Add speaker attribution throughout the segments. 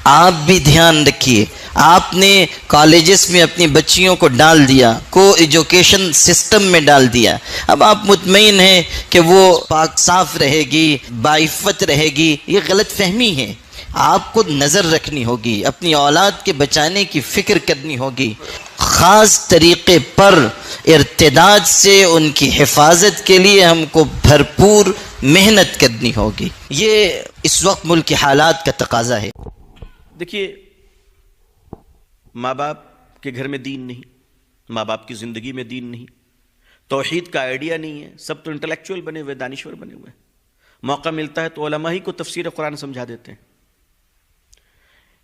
Speaker 1: آپ بھی دھیان رکھیے. آپ نے کالجز میں اپنی بچیوں کو ڈال دیا، کو ایجوکیشن سسٹم میں ڈال دیا. اب آپ مطمئن ہیں کہ وہ پاک صاف رہے گی، باعفت رہے گی. یہ غلط فہمی ہے. آپ کو نظر رکھنی ہوگی، اپنی اولاد کے بچانے کی فکر کرنی ہوگی. خاص طریقے پر ارتداد سے ان کی حفاظت کے لیے ہم کو بھرپور محنت کرنی ہوگی. یہ اس وقت ملک کے حالات کا تقاضا ہے.
Speaker 2: دیکھیے، ماں باپ کے گھر میں دین نہیں، ماں باپ کی زندگی میں دین نہیں، توحید کا آئیڈیا نہیں ہے. سب تو انٹلیکچوئل بنے ہوئے، دانشور بنے ہوئے. موقع ملتا ہے تو علماء ہی کو تفسیر قرآن سمجھا دیتے ہیں.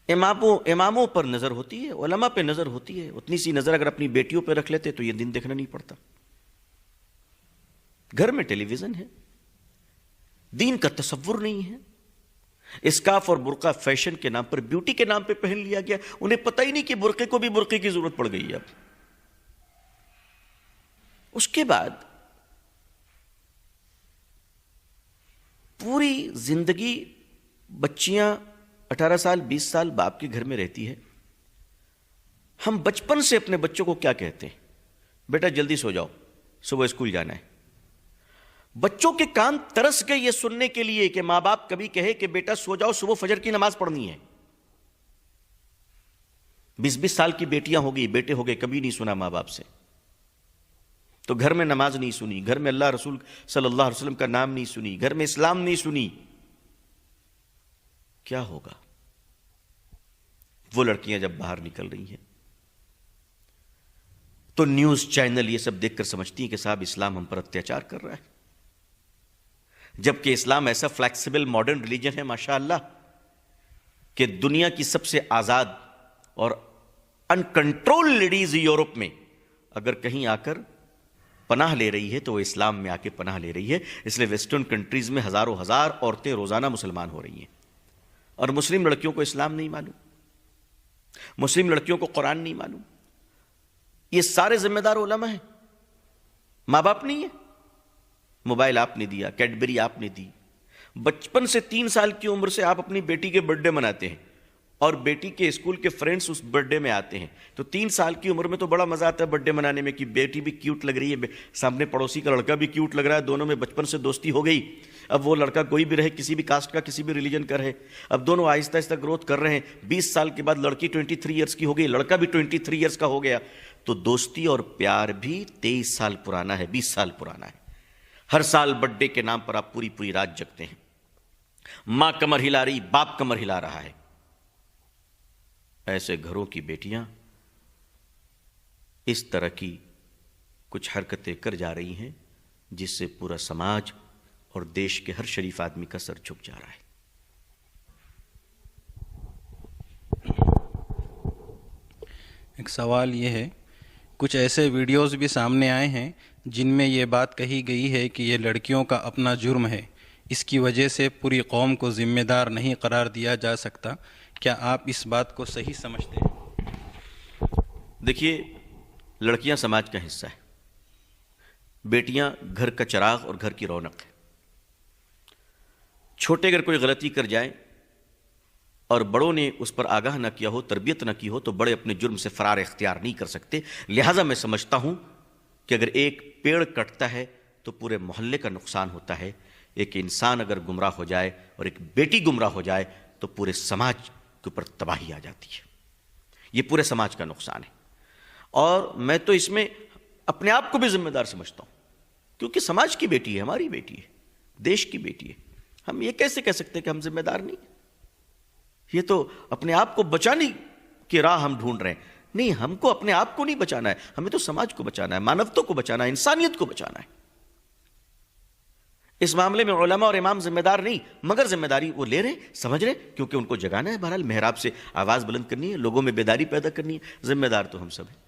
Speaker 2: اماموں پر نظر ہوتی ہے، علماء پہ نظر ہوتی ہے. اتنی سی نظر اگر اپنی بیٹیوں پہ رکھ لیتے تو یہ دن دیکھنا نہیں پڑتا. گھر میں ٹیلی ویژن ہے، دین کا تصور نہیں ہے. اسکارف اور برقع فیشن کے نام پر، بیوٹی کے نام پہ پہن لیا گیا. انہیں پتہ ہی نہیں کہ برقعے کو بھی برقعے کی ضرورت پڑ گئی ہے. اب اس کے بعد پوری زندگی بچیاں 18 سال 20 سال باپ کے گھر میں رہتی ہے. ہم بچپن سے اپنے بچوں کو کیا کہتے ہیں؟ بیٹا جلدی سو جاؤ، صبح اسکول جانا ہے. بچوں کے کان ترس گئے یہ سننے کے لیے کہ ماں باپ کبھی کہے کہ بیٹا سو جاؤ، صبح فجر کی نماز پڑھنی ہے. 20-20 سال کی بیٹیاں ہو گئی، بیٹے ہو گئے، کبھی نہیں سنا ماں باپ سے. تو گھر میں نماز نہیں سنی، گھر میں اللہ رسول صلی اللہ علیہ وسلم کا نام نہیں سنی، گھر میں اسلام نہیں سنی. کیا ہوگا؟ وہ لڑکیاں جب باہر نکل رہی ہیں تو نیوز چینل یہ سب دیکھ کر سمجھتی ہیں کہ صاحب اسلام ہم پر اتیاچار کر رہا ہے. جبکہ اسلام ایسا فلیکسیبل ماڈرن ریلیجن ہے ماشاءاللہ کہ دنیا کی سب سے آزاد اور انکنٹرول لیڈیز یورپ میں اگر کہیں آ کر پناہ لے رہی ہے تو وہ اسلام میں آ کے پناہ لے رہی ہے. اس لیے ویسٹرن کنٹریز میں ہزاروں ہزار عورتیں روزانہ مسلمان ہو رہی ہیں. اور مسلم لڑکیوں کو اسلام نہیں معلوم، مسلم لڑکیوں کو قرآن نہیں معلوم. یہ سارے ذمہ دار علماء ہیں، ماں باپ نہیں ہے. موبائل آپ نے دیا، کیڈبری آپ نے دی. بچپن سے 3 سال کی عمر سے آپ اپنی بیٹی کے برتھ ڈے مناتے ہیں اور بیٹی کے اسکول کے فرینڈز اس برتھ ڈے میں آتے ہیں. تو 3 سال کی عمر میں تو بڑا مزہ آتا ہے برتھ ڈے منانے میں کہ بیٹی بھی کیوٹ لگ رہی ہے، سامنے پڑوسی کا لڑکا بھی کیوٹ لگ رہا ہے، دونوں میں بچپن سے دوستی ہو گئی. اب وہ لڑکا کوئی بھی رہے، کسی بھی کاسٹ کا، کسی بھی ریلیجن کا رہے، اب دونوں آہستہ آہستہ گروتھ کر رہے ہیں. 20 سال کے بعد لڑکی 23 ایئرس کی ہو گئی، لڑکا بھی 23 ایئرس کا ہو گیا. تو دوستی اور پیار بھی 23 سال پرانا ہے، 20 سال پرانا ہے. ہر سال برتھ ڈے کے نام پر آپ پوری پوری رات جگتے ہیں. ماں کمر ہلا رہی، باپ کمر ہلا رہا ہے. ایسے گھروں کی بیٹیاں اس طرح کی کچھ حرکتیں کر جا رہی ہیں جس سے پورا سماج اور دیش کے ہر شریف آدمی کا سر جھک جا رہا ہے.
Speaker 3: ایک سوال یہ ہے، کچھ ایسے ویڈیوز بھی سامنے آئے ہیں جن میں یہ بات کہی گئی ہے کہ یہ لڑکیوں کا اپنا جرم ہے، اس کی وجہ سے پوری قوم کو ذمہ دار نہیں قرار دیا جا سکتا. کیا آپ اس بات کو صحیح سمجھتے ہیں؟
Speaker 2: دیکھیے، لڑکیاں سماج کا حصہ ہے، بیٹیاں گھر کا چراغ اور گھر کی رونق ہے. چھوٹے اگر کوئی غلطی کر جائیں اور بڑوں نے اس پر آگاہ نہ کیا ہو، تربیت نہ کی ہو، تو بڑے اپنے جرم سے فرار اختیار نہیں کر سکتے. لہٰذا میں سمجھتا ہوں کہ اگر ایک پیڑ کٹتا ہے تو پورے محلے کا نقصان ہوتا ہے. ایک انسان اگر گمراہ ہو جائے اور ایک بیٹی گمراہ ہو جائے تو پورے سماج کے اوپر تباہی آ جاتی ہے. یہ پورے سماج کا نقصان ہے. اور میں تو اس میں اپنے آپ کو بھی ذمہ دار سمجھتا ہوں، کیونکہ سماج کی بیٹی ہے، ہماری بیٹی ہے، دیش کی بیٹی ہے. ہم یہ کیسے کہہ سکتے کہ ہم ذمہ دار نہیں ہیں؟ یہ تو اپنے آپ کو بچانے کی راہ ہم ڈھونڈ رہے ہیں. نہیں، ہم کو اپنے آپ کو نہیں بچانا ہے، ہمیں تو سماج کو بچانا ہے، مانوتا کو بچانا ہے، انسانیت کو بچانا ہے. اس معاملے میں علماء اور امام ذمہ دار نہیں، مگر ذمہ داری وہ لے رہے، سمجھ رہے، کیونکہ ان کو جگانا ہے. بہرحال محراب سے آواز بلند کرنی ہے، لوگوں میں بیداری پیدا کرنی ہے. ذمہ دار تو ہم سب ہیں.